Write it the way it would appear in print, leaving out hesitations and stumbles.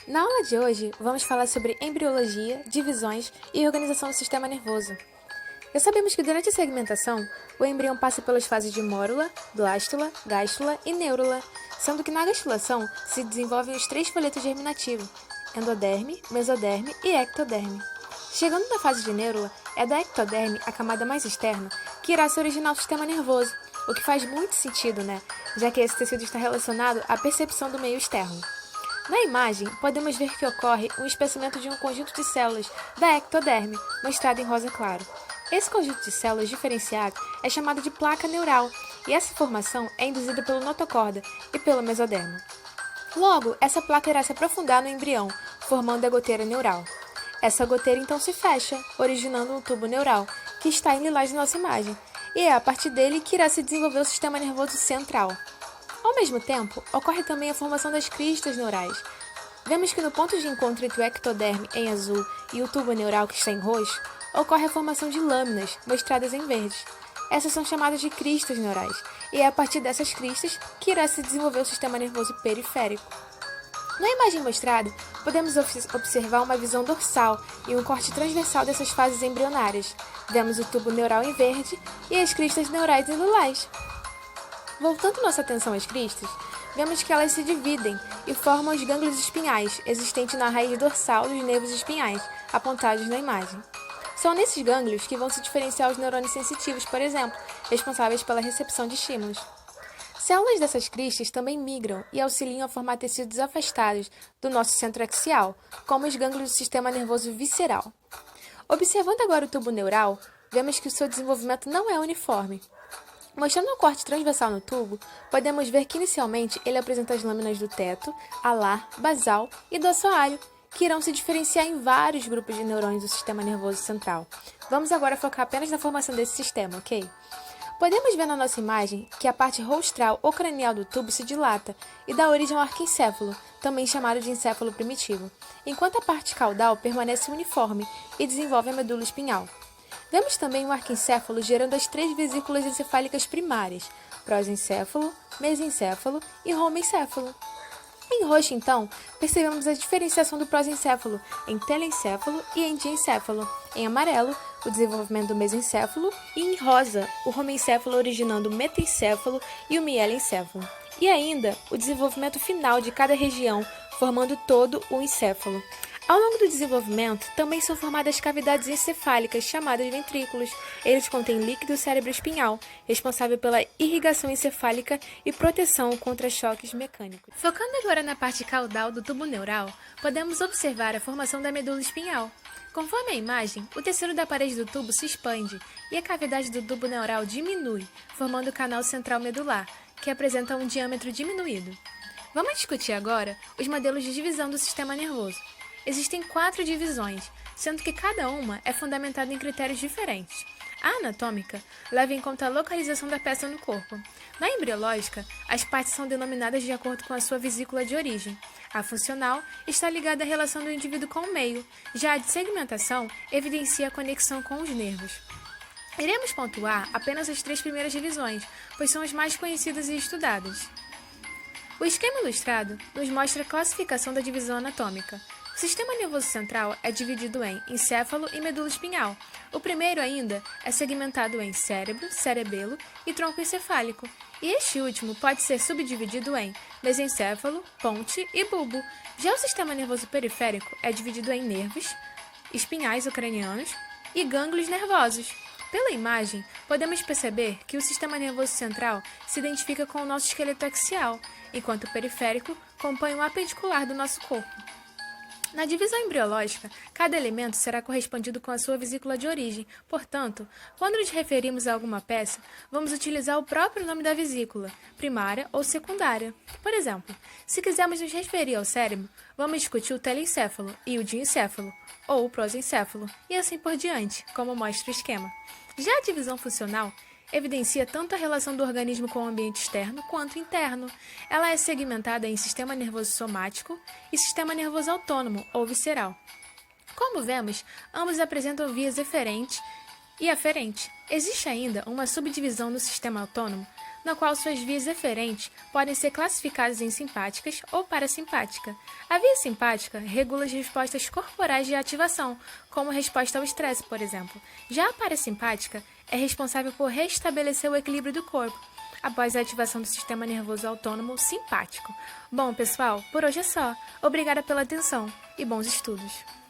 Na aula de hoje, vamos falar sobre embriologia, divisões e organização do sistema nervoso. Já sabemos que durante a segmentação, o embrião passa pelas fases de mórula, blástula, gástula e neurula, sendo que na gastulação se desenvolvem os três folhetos germinativos, endoderme, mesoderme e ectoderme. Chegando na fase de neurula, é da ectoderme, a camada mais externa, que irá se originar o sistema nervoso, o que faz muito sentido, né? Já que esse tecido está relacionado à percepção do meio externo. Na imagem, podemos ver que ocorre um espessamento de um conjunto de células da ectoderme, mostrado em rosa claro. Esse conjunto de células diferenciado é chamado de placa neural, e essa formação é induzida pelo notocorda e pelo mesodermo. Logo, essa placa irá se aprofundar no embrião, formando a goteira neural. Essa goteira então se fecha, originando um tubo neural, que está em lilás na nossa imagem, e é a partir dele que irá se desenvolver o sistema nervoso central. Ao mesmo tempo, ocorre também a formação das cristas neurais. Vemos que no ponto de encontro entre o ectoderme em azul e o tubo neural que está em roxo, ocorre a formação de lâminas, mostradas em verde. Essas são chamadas de cristas neurais, e é a partir dessas cristas que irá se desenvolver o sistema nervoso periférico. Na imagem mostrada, podemos observar uma visão dorsal e um corte transversal dessas fases embrionárias. Vemos o tubo neural em verde e as cristas neurais em lilás. Voltando nossa atenção às cristas, vemos que elas se dividem e formam os gânglios espinhais, existentes na raiz dorsal dos nervos espinhais, apontados na imagem. São nesses gânglios que vão se diferenciar os neurônios sensitivos, por exemplo, responsáveis pela recepção de estímulos. Células dessas cristas também migram e auxiliam a formar tecidos afastados do nosso centro axial, como os gânglios do sistema nervoso visceral. Observando agora o tubo neural, vemos que o seu desenvolvimento não é uniforme. Mostrando o corte transversal no tubo, podemos ver que inicialmente ele apresenta as lâminas do teto, alar, basal e do assoalho, que irão se diferenciar em vários grupos de neurônios do sistema nervoso central. Vamos agora focar apenas na formação desse sistema, ok? Podemos ver na nossa imagem que a parte rostral ou cranial do tubo se dilata e dá origem ao arquiencéfalo, também chamado de encéfalo primitivo, enquanto a parte caudal permanece uniforme e desenvolve a medula espinhal. Vemos também o arquiencéfalo gerando as três vesículas encefálicas primárias, prosencéfalo, mesencéfalo e romencéfalo. Em roxo, então, percebemos a diferenciação do prosencéfalo em telencéfalo e em diencéfalo. Em amarelo, o desenvolvimento do mesencéfalo e em rosa, o romencéfalo originando o metencéfalo e o mielencéfalo. E ainda, o desenvolvimento final de cada região, formando todo o encéfalo. Ao longo do desenvolvimento, também são formadas cavidades encefálicas, chamadas ventrículos. Eles contêm líquido cerebroespinhal, responsável pela irrigação encefálica e proteção contra choques mecânicos. Focando agora na parte caudal do tubo neural, podemos observar a formação da medula espinhal. Conforme a imagem, o tecido da parede do tubo se expande e a cavidade do tubo neural diminui, formando o canal central medular, que apresenta um diâmetro diminuído. Vamos discutir agora os modelos de divisão do sistema nervoso. Existem 4 divisões, sendo que cada uma é fundamentada em critérios diferentes. A anatômica leva em conta a localização da peça no corpo. Na embriológica, as partes são denominadas de acordo com a sua vesícula de origem. A funcional está ligada à relação do indivíduo com o meio, já a de segmentação evidencia a conexão com os nervos. Iremos pontuar apenas as 3 primeiras divisões, pois são as mais conhecidas e estudadas. O esquema ilustrado nos mostra a classificação da divisão anatômica. O sistema nervoso central é dividido em encéfalo e medula espinhal. O primeiro ainda é segmentado em cérebro, cerebelo e tronco encefálico. E este último pode ser subdividido em mesencéfalo, ponte e bulbo. Já o sistema nervoso periférico é dividido em nervos, espinhais ou cranianos e gânglios nervosos. Pela imagem, podemos perceber que o sistema nervoso central se identifica com o nosso esqueleto axial, enquanto o periférico compõe o apendicular do nosso corpo. Na divisão embriológica, cada elemento será correspondido com a sua vesícula de origem. Portanto, quando nos referimos a alguma peça, vamos utilizar o próprio nome da vesícula, primária ou secundária. Por exemplo, se quisermos nos referir ao cérebro, vamos discutir o telencéfalo e o diencéfalo, ou o prosencéfalo, e assim por diante, como mostra o esquema. Já a divisão funcional evidencia tanto a relação do organismo com o ambiente externo quanto interno. Ela é segmentada em sistema nervoso somático e sistema nervoso autônomo ou visceral. Como vemos, ambos apresentam vias eferente e aferente. Existe ainda uma subdivisão no sistema autônomo, na qual suas vias eferentes podem ser classificadas em simpáticas ou parasimpática. A via simpática regula as respostas corporais de ativação, como resposta ao estresse, por exemplo. Já a parasimpática é responsável por restabelecer o equilíbrio do corpo, após a ativação do sistema nervoso autônomo simpático. Bom, pessoal, por hoje é só. Obrigada pela atenção e bons estudos!